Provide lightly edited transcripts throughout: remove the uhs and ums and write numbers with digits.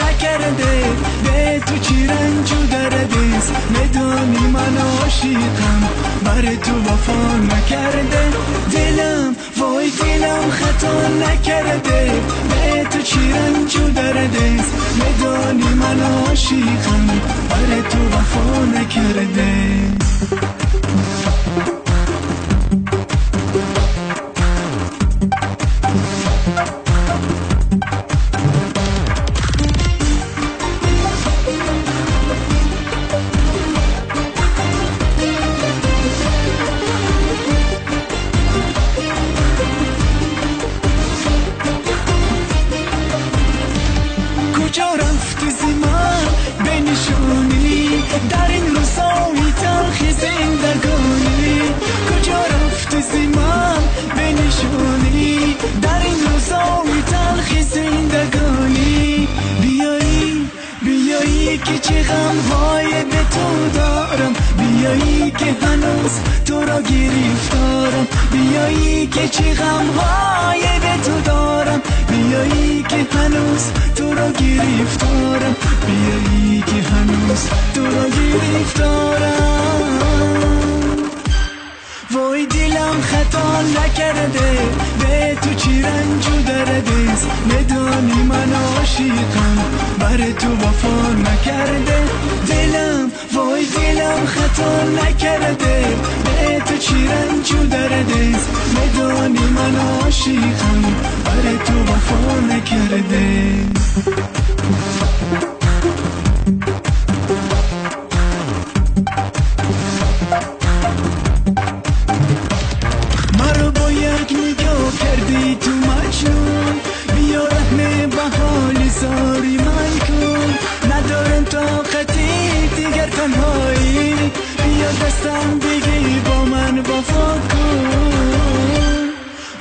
نکرده، به تو چی رنج و دردست، میدونی من عاشقم، بر تو وفا نکرده دلم، وای دلم خطا نکرده، به تو چی رنج و دردست، میدونی من عاشقم، بر تو وفا نکرده. کجا رفتی زمان بنشونی در این روزای تلخ زندگانی، کجا رفتی زمان بنشونی در این روزای تلخ زندگانی، بیایی بیایی که چه غمهای به تو دارم، بیایی که هنوز تو را گرفتارم، بیایی که چه غمهای به تو دارم، بیایی که هنوز تو را گرفتارم، بیایی که هنوز تو را گرفتارم. وای دلم خطا نکرده، به تو چی رنج و دردست، میدانی من عاشقم، بر تو وفا نکرده دلم، وای دلم خطا نکرده، به تو چی رنج و دردست، میدانی من عاشقم، بر تو وفا نکرده. مرا با یک نگاه کردی تو مجنون، بیا رحم به حال زاری من کن، ندارم طاقتی دیگر تنهایی، بیا دستم بگی با من وفا کن.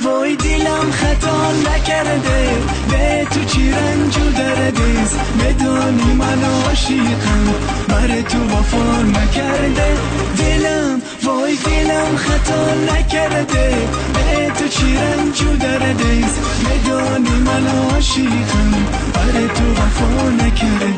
وای دلم خطا نکرده، به تو چی رنج و دردست، میدانی من عاشقم، بر تو وفا نکرده دلم، وای دلم خطا نکرده، به تو چی رنج و دردست، میدانی من عاشقم، بر تو وفا نکرده.